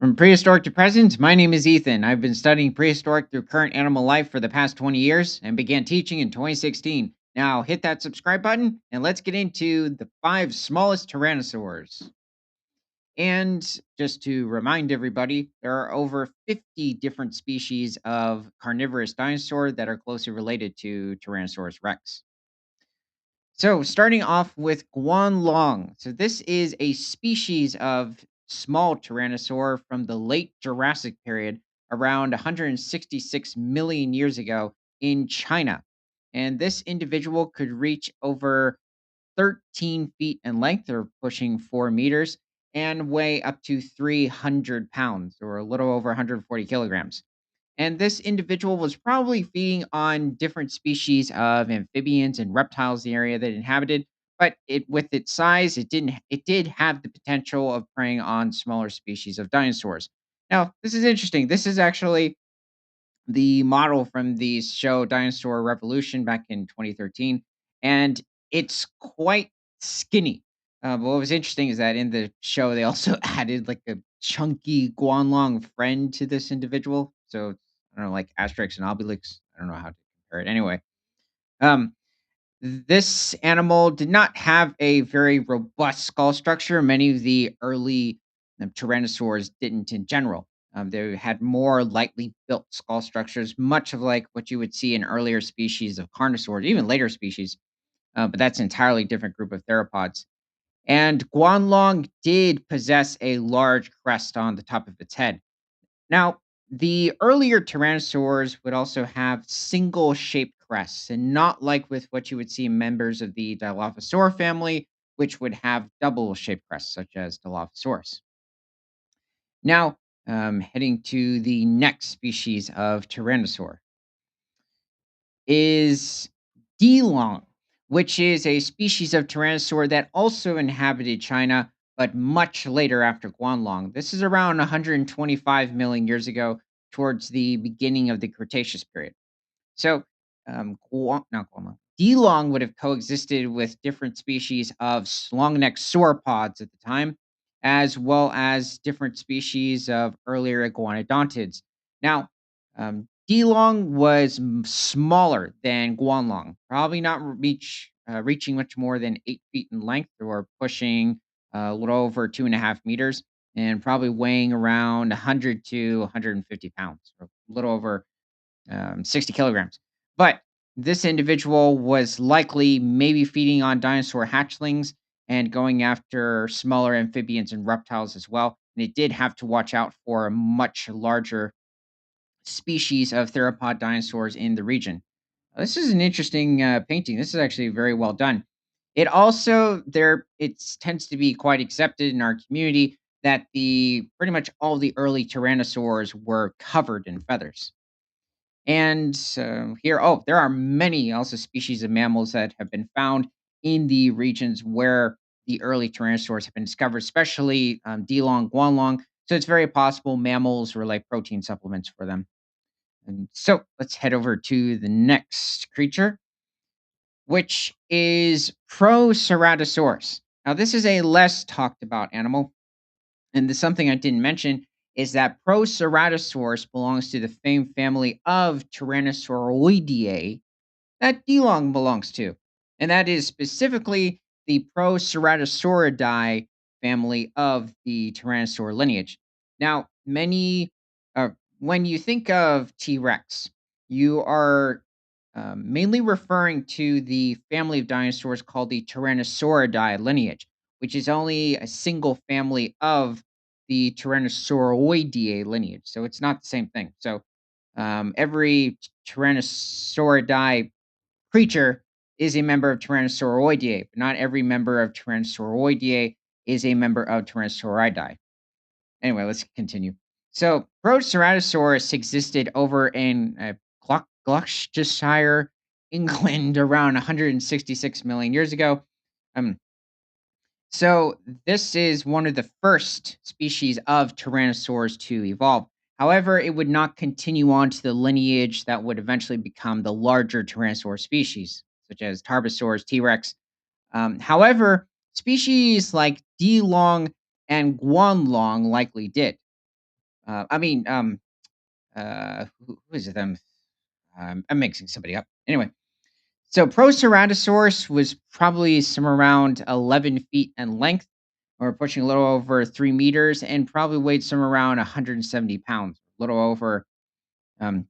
From prehistoric to present, my name is Ethan. I've been studying prehistoric through current animal life for the past 20 years and began teaching in 2016. Now, hit that subscribe button and let's get into the five smallest tyrannosaurs. And just to remind everybody, there are over 50 different species of carnivorous dinosaur that are closely related to Tyrannosaurus rex. So, starting off with Guanlong. So, this is a species of small tyrannosaur from the late Jurassic period, around 166 million years ago in China. And this individual could reach over 13 feet in length, or pushing 4 meters, and weigh up to 300 pounds, or a little over 140 kilograms. And this individual was probably feeding on different species of amphibians and reptiles in the area that it inhabited. But with its size, it did have the potential of preying on smaller species of dinosaurs. Now, this is interesting. This is actually the model from the show Dinosaur Revolution back in 2013, and it's quite skinny. But what was interesting is that in the show they also added like a chunky Guanlong friend to this individual. So I don't know, like Asterix and Obelix. I don't know how to compare it. Anyway, um, this animal did not have a very robust skull structure. Many of the early tyrannosaurs didn't in general. They had more lightly built skull structures, much of like what you would see in earlier species of carnivores, even later species. But that's an entirely different group of theropods. And Guanlong did possess a large crest on the top of its head. Now, the earlier tyrannosaurs would also have single shaped crests, and not like with what you would see in members of the Dilophosaur family, which would have double shaped crests, such as Dilophosaurus. Now, heading to the next species of tyrannosaur is Dilong, which is a species of tyrannosaur that also inhabited China, but much later after Guanlong. This is around 125 million years ago, towards the beginning of the Cretaceous period. So, not Guanlong. Dilong would have coexisted with different species of long-necked sauropods at the time, as well as different species of earlier iguanodontids. Now, Dilong was smaller than Guanlong, probably not reaching much more than 8 feet in length, or pushing a little over 2.5 meters, and probably weighing around 100 to 150 pounds, or a little over 60 kilograms. But this individual was likely maybe feeding on dinosaur hatchlings and going after smaller amphibians and reptiles as well. And it did have to watch out for a much larger species of theropod dinosaurs in the region. This is an interesting painting. This is actually very well done. It also it tends to be quite accepted in our community that the pretty much all the early tyrannosaurs were covered in feathers. And there are many also species of mammals that have been found in the regions where the early tyrannosaurs have been discovered, especially Dilong, Guanlong. So it's very possible mammals were like protein supplements for them. And so let's head over to the next creature, which is Proceratosaurus. Now, this is a less talked about animal. And the something I didn't mention is that Proceratosaurus belongs to the famed family of Tyrannosauroideae that Dilong belongs to. And that is specifically the Proceratosauridae family of the Tyrannosaur lineage. Now, uh, when you think of T Rex, you are mainly referring to the family of dinosaurs called the Tyrannosauridae lineage, which is only a single family of the Tyrannosauroideae lineage. So it's not the same thing. So every Tyrannosauridae creature is a member of Tyrannosauroideae, but not every member of Tyrannosauroideae is a member of Tyrannosauridae. Anyway, let's continue. So, Proceratosaurus existed over in Gloucestershire, England, around 166 million years ago. Um, so, this is one of the first species of tyrannosaurs to evolve. However, it would not continue on to the lineage that would eventually become the larger tyrannosaur species, such as Tarbosaurs, T Rex. However, species like Dilong and Guanlong likely did. I mean, who is it? I'm mixing somebody up. Anyway, so Proceratosaurus was probably somewhere around 11 feet in length, or pushing a little over 3 meters, and probably weighed somewhere around 170 pounds, a little over um,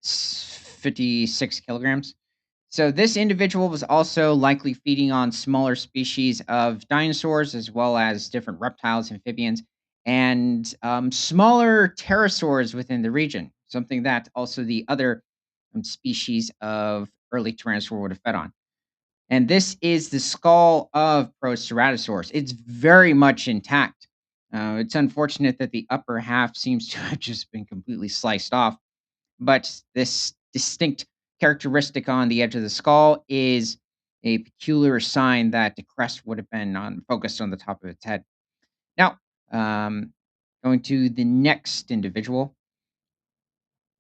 56 kilograms. So this individual was also likely feeding on smaller species of dinosaurs, as well as different reptiles, amphibians, and smaller pterosaurs within the region. Something that also the other species of early tyrannosaur would have fed on. And this is the skull of Proceratosaurus. It's very much intact. It's unfortunate that the upper half seems to have just been completely sliced off, but this distinct characteristic on the edge of the skull is a peculiar sign that the crest would have been focused on the top of its head. Now, um, going to the next individual.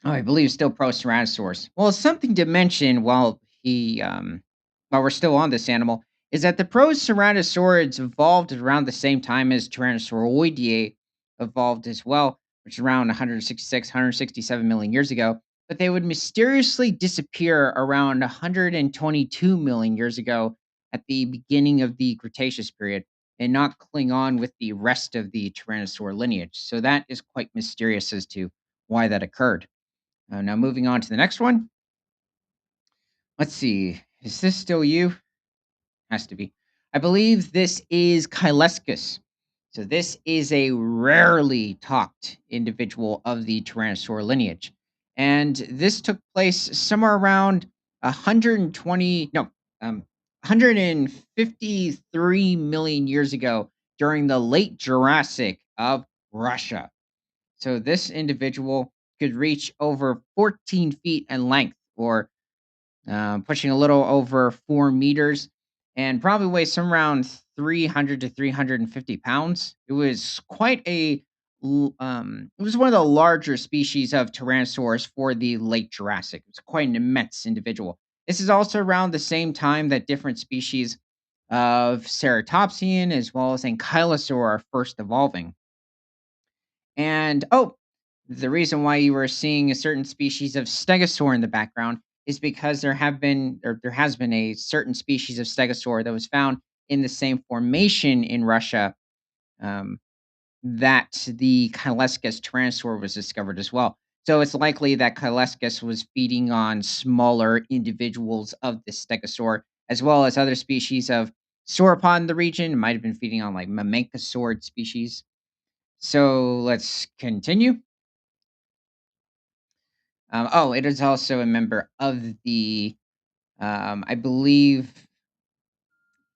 Oh, I believe still Proceratosaurus. Well, something to mention while we're still on this animal is that the Proceratosaurids evolved around the same time as Tyrannosauroidea evolved as well, which is around 166, 167 million years ago. But they would mysteriously disappear around 122 million years ago at the beginning of the Cretaceous period and not cling on with the rest of the Tyrannosaur lineage. So that is quite mysterious as to why that occurred. Now, moving on to the next one. Let's see. Is this still you? Has to be. I believe this is Kylescus. So, this is a rarely talked individual of the Tyrannosaur lineage. And this took place somewhere around 120, no, 153 million years ago during the late Jurassic of Russia. So this individual could reach over 14 feet in length, or pushing a little over 4 meters, and probably weighs some around 300 to 350 pounds. It was quite it was one of the larger species of Tyrannosaurs for the late Jurassic. It was quite an immense individual. This is also around the same time that different species of Ceratopsian as well as Ankylosaur are first evolving. And the reason why you were seeing a certain species of stegosaur in the background is because there has been a certain species of stegosaur that was found in the same formation in Russia, um, that the Kylescus tyrannosaur was discovered as well. So it's likely that Kylescus was feeding on smaller individuals of the stegosaur, as well as other species of sauropod in the region. It might have been feeding on like mamenchosaur species. So let's continue. It is also a member of the, I believe,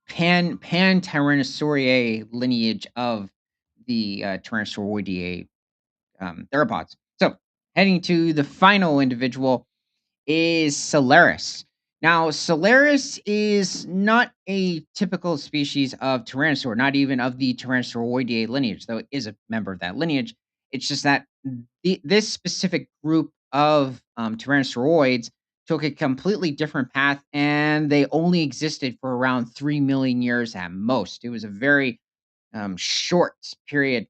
Pan Tyrannosauridae lineage of the Tyrannosauroideae theropods. So, heading to the final individual is Solaris. Now, Solaris is not a typical species of Tyrannosaur, not even of the Tyrannosauroideae lineage, though it is a member of that lineage. It's just that this specific group of Tyrannosauroids took a completely different path, and they only existed for around 3 million years at most. It was a very short period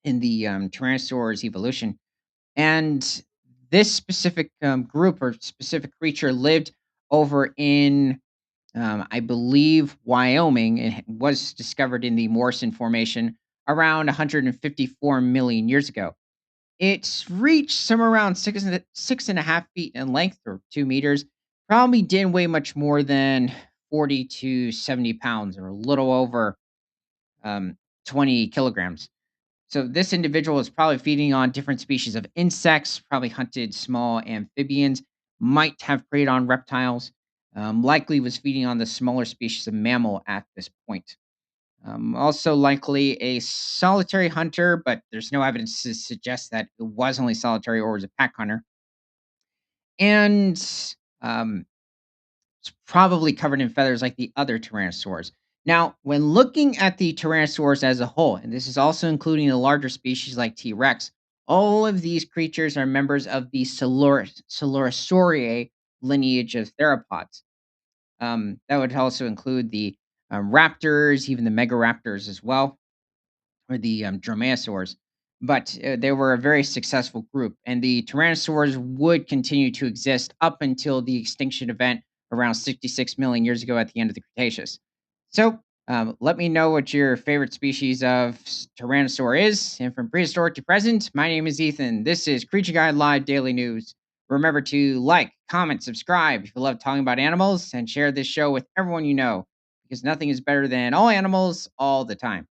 in the Tyrannosaur's evolution, and this specific group or specific creature lived over in, I believe, Wyoming. It was discovered in the Morrison Formation around 154 million years ago. It's reached somewhere around 6.5 feet in length, or 2 meters. Probably didn't weigh much more than 40 to 70 pounds, or a little over um, 20 kilograms. So this individual is probably feeding on different species of insects, probably hunted small amphibians, might have preyed on reptiles, likely was feeding on the smaller species of mammal at this point. Also likely a solitary hunter, but there's no evidence to suggest that it was only solitary or was a pack hunter. And um, it's probably covered in feathers like the other tyrannosaurs. Now, when looking at the tyrannosaurs as a whole, and this is also including the larger species like T. rex, all of these creatures are members of the Coelurosauridae lineage of theropods. That would also include the raptors, even the megaraptors as well, or the dromaeosaurs. but they were a very successful group, and the tyrannosaurs would continue to exist up until the extinction event around 66 million years ago at the end of the Cretaceous. So, let me know what your favorite species of tyrannosaur is. And from prehistoric to present, my name is Ethan. This is Creature Guide Live Daily News. Remember to like, comment, subscribe if you love talking about animals, and share this show with everyone you know, because nothing is better than all animals all the time.